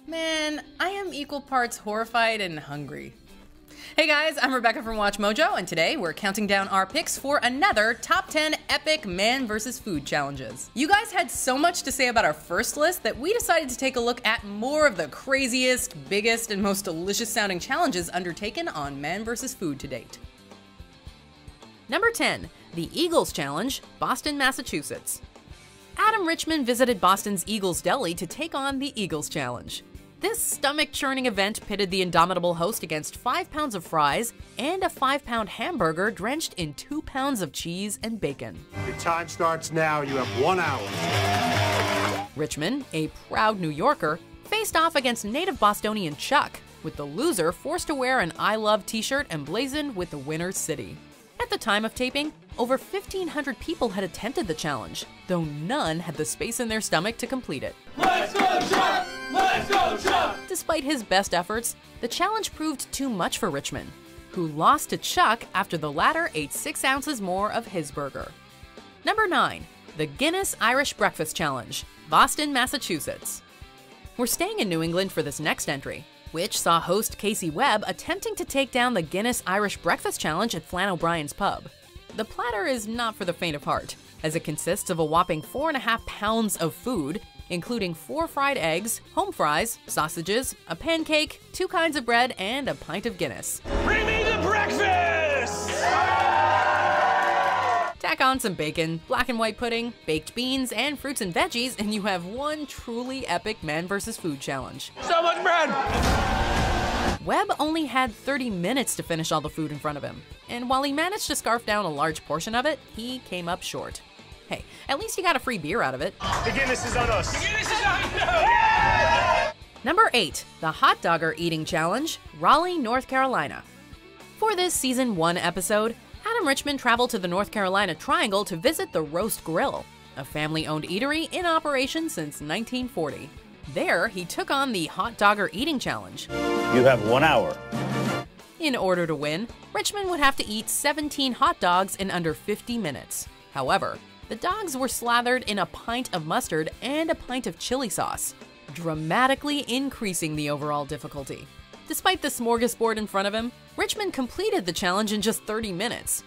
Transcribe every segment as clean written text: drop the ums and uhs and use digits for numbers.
Man, I am equal parts horrified and hungry. Hey guys, I'm Rebecca from WatchMojo, and today we're counting down our picks for another top 10 epic man versus food challenges. You guys had so much to say about our first list that we decided to take a look at more of the craziest, biggest, and most delicious sounding challenges undertaken on man versus food to date. Number 10, the Eagles Challenge, Boston, Massachusetts. Adam Richman visited Boston's Eagles Deli to take on the Eagles Challenge. This stomach-churning event pitted the indomitable host against 5 pounds of fries and a 5-pound hamburger drenched in 2 pounds of cheese and bacon. Your time starts now. You have 1 hour. Richman, a proud New Yorker, faced off against native Bostonian Chuck, with the loser forced to wear an I Love t-shirt emblazoned with the winner's city. At the time of taping, over 1,500 people had attempted the challenge, though none had the space in their stomach to complete it. Let's go, Chuck! Let's go, Chuck! Despite his best efforts, the challenge proved too much for Richman, who lost to Chuck after the latter ate 6 ounces more of his burger. Number 9, the Guinness Irish Breakfast Challenge, Boston, Massachusetts. We're staying in New England for this next entry, which saw host Casey Webb attempting to take down the Guinness Irish Breakfast Challenge at Flann O'Brien's pub. The platter is not for the faint of heart, as it consists of a whopping 4.5 pounds of food, including 4 fried eggs, home fries, sausages, a pancake, 2 kinds of bread, and a pint of Guinness. Bring me the breakfast! Tack on some bacon, black and white pudding, baked beans, and fruits and veggies, and you have one truly epic man versus food challenge. So much bread! Webb only had 30 minutes to finish all the food in front of him, and while he managed to scarf down a large portion of it, he came up short. Hey, at least he got a free beer out of it. The Guinness is on us. The Guinness is on us! Number 8, the Hot Dogger Eating Challenge, Raleigh, North Carolina. For this Season 1 episode, Adam Richman traveled to the North Carolina Triangle to visit the Roast Grill, a family-owned eatery in operation since 1940. There, he took on the Hot Dogger Eating Challenge. You have 1 hour. In order to win, Richman would have to eat 17 hot dogs in under 50 minutes. However, the dogs were slathered in a pint of mustard and a pint of chili sauce, dramatically increasing the overall difficulty. Despite the smorgasbord in front of him, Richman completed the challenge in just 30 minutes.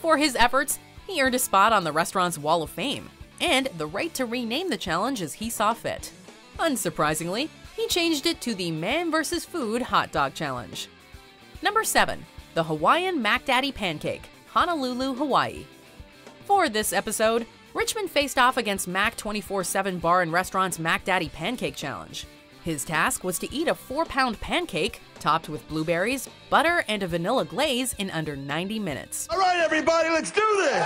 For his efforts, he earned a spot on the restaurant's Wall of Fame, and the right to rename the challenge as he saw fit. Unsurprisingly, he changed it to the Man vs. Food Hot Dog Challenge. Number 7, the Hawaiian Mac Daddy Pancake, Honolulu, Hawaii. For this episode, Richman faced off against Mac 24/7 Bar and Restaurant's Mac Daddy Pancake Challenge. His task was to eat a 4-pound pancake topped with blueberries, butter, and a vanilla glaze in under 90 minutes. All right, everybody, let's do this.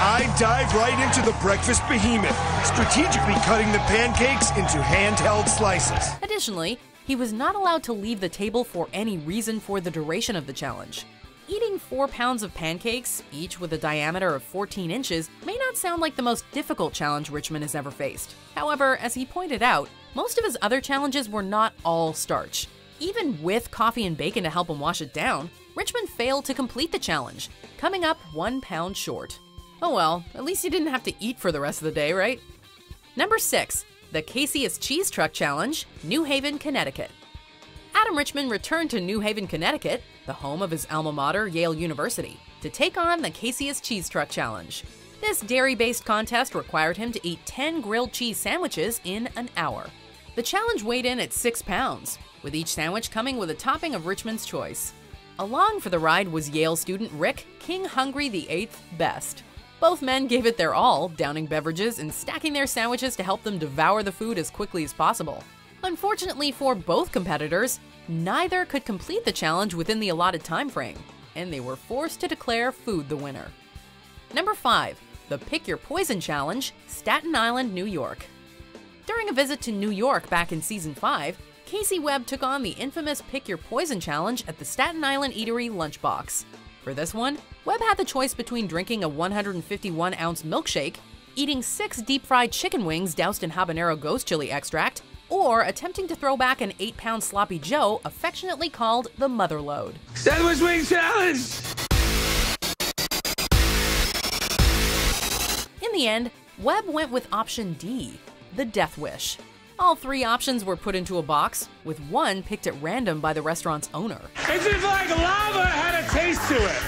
I dive right into the breakfast behemoth, strategically cutting the pancakes into handheld slices. Additionally, he was not allowed to leave the table for any reason for the duration of the challenge. Eating 4 pounds of pancakes, each with a diameter of 14 inches, may not sound like the most difficult challenge Richman has ever faced. However, as he pointed out, most of his other challenges were not all starch. Even with coffee and bacon to help him wash it down, Richman failed to complete the challenge, coming up 1 pound short. Oh well, at least he didn't have to eat for the rest of the day, right? Number 6, the Casey's Cheese Truck Challenge, New Haven, Connecticut. Adam Richman returned to New Haven, Connecticut, the home of his alma mater, Yale University, to take on the Casey's Cheese Truck Challenge. This dairy-based contest required him to eat 10 grilled cheese sandwiches in an hour. The challenge weighed in at 6 pounds, with each sandwich coming with a topping of Richman's choice. Along for the ride was Yale student Rick King Hungry VIII Best. Both men gave it their all, downing beverages and stacking their sandwiches to help them devour the food as quickly as possible. Unfortunately for both competitors, neither could complete the challenge within the allotted time frame, and they were forced to declare food the winner. Number 5, the Pick Your Poison Challenge, Staten Island, New York. During a visit to New York back in Season 5, Casey Webb took on the infamous Pick Your Poison Challenge at the Staten Island Eatery Lunchbox. For this one, Webb had the choice between drinking a 151-ounce milkshake, eating 6 deep-fried chicken wings doused in habanero ghost chili extract, or attempting to throw back an 8-pound sloppy joe affectionately called the Mother Load. Sandwich Wing Challenge! In the end, Webb went with option D, the death wish. All 3 options were put into a box, with one picked at random by the restaurant's owner. It's just like lava had a taste to it.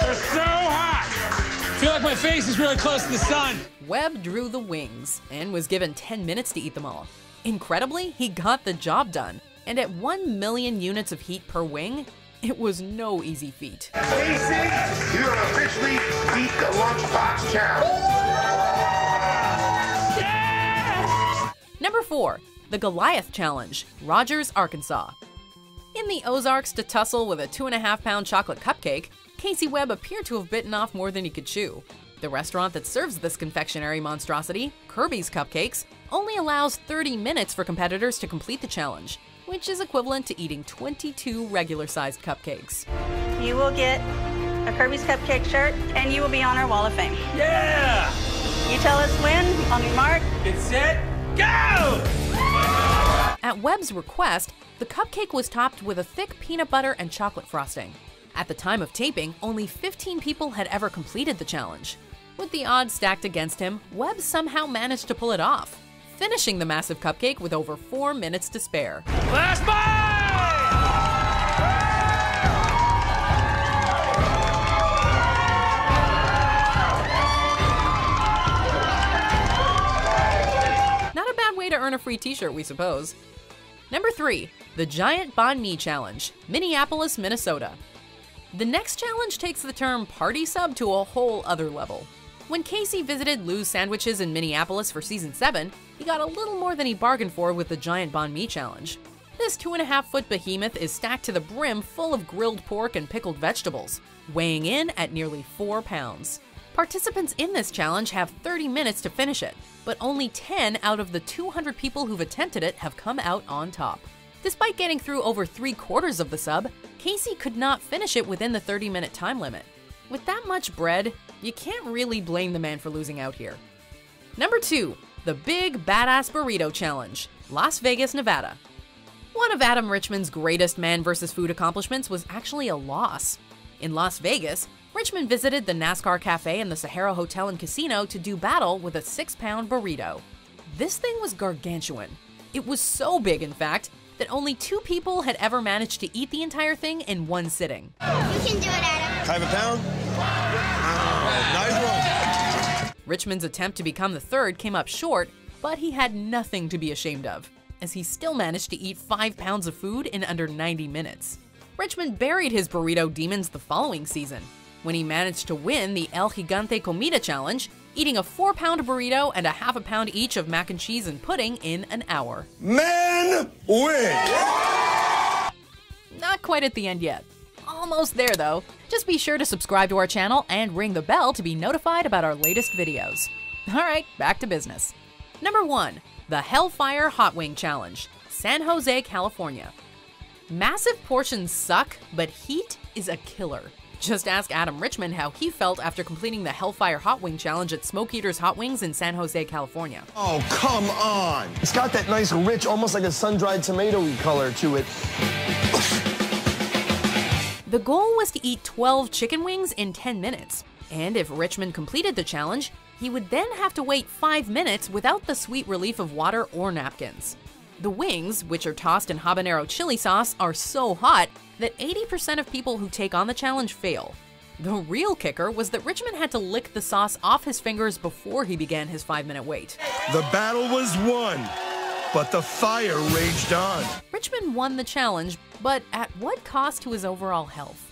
They're so hot. I feel like my face is really close to the sun. Webb drew the wings and was given 10 minutes to eat them all. Incredibly, he got the job done, and at 1 million units of heat per wing, it was no easy feat. Casey, you have officially beat the lunchbox challenge. Number 4, the Goliath Challenge, Rogers, Arkansas. In the Ozarks to tussle with a 2.5-pound chocolate cupcake, Casey Webb appeared to have bitten off more than he could chew. The restaurant that serves this confectionery monstrosity, Kirby's Cupcakes, only allows 30 minutes for competitors to complete the challenge, which is equivalent to eating 22 regular-sized cupcakes. You will get a Kirby's Cupcake shirt, and you will be on our Wall of Fame. Yeah! You tell us when, on your mark. Get set, go! At Webb's request, the cupcake was topped with a thick peanut butter and chocolate frosting. At the time of taping, only 15 people had ever completed the challenge. With the odds stacked against him, Webb somehow managed to pull it off, finishing the massive cupcake with over 4 minutes to spare. Last bite! Not a bad way to earn a free t-shirt, we suppose. Number 3, the Giant Banh Mi Challenge, Minneapolis, Minnesota. The next challenge takes the term party sub to a whole other level. When Casey visited Lou's Sandwiches in Minneapolis for season 7, he got a little more than he bargained for with the Giant Banh Mi Challenge. This 2.5-foot behemoth is stacked to the brim full of grilled pork and pickled vegetables, weighing in at nearly 4 pounds. Participants in this challenge have 30 minutes to finish it, but only 10 out of the 200 people who've attempted it have come out on top. Despite getting through over 3/4 of the sub, Casey could not finish it within the 30-minute time limit. With that much bread, you can't really blame the man for losing out here. Number 2, the Big Badass Burrito Challenge, Las Vegas, Nevada. One of Adam Richman's greatest man versus food accomplishments was actually a loss. In Las Vegas, Richman visited the NASCAR Cafe and the Sahara Hotel and Casino to do battle with a 6-pound burrito. This thing was gargantuan. It was so big, in fact, that only 2 people had ever managed to eat the entire thing in one sitting. You can do it, Adam. 1/2 pound? Nice one. Richman's attempt to become the 3rd came up short, but he had nothing to be ashamed of, as he still managed to eat 5 pounds of food in under 90 minutes. Richman buried his burrito demons the following season, when he managed to win the El Gigante Comida Challenge, eating a 4-pound burrito and a 1/2 pound each of mac and cheese and pudding in an hour. Men win! Not quite at the end yet. Almost there though. Just be sure to subscribe to our channel and ring the bell to be notified about our latest videos. Alright, back to business. Number 1, the Hellfire Hot Wing Challenge, San Jose, California. Massive portions suck, but heat is a killer. Just ask Adam Richman how he felt after completing the Hellfire Hot Wing Challenge at Smoke Eater's Hot Wings in San Jose, California. Oh, come on. It's got that nice, rich, almost like a sun-dried tomato-y color to it. The goal was to eat 12 chicken wings in 10 minutes, and if Richman completed the challenge, he would then have to wait 5 minutes without the sweet relief of water or napkins. The wings, which are tossed in habanero chili sauce, are so hot that 80% of people who take on the challenge fail. The real kicker was that Richman had to lick the sauce off his fingers before he began his 5-minute wait. The battle was won, but the fire raged on. Richman won the challenge, but at what cost to his overall health?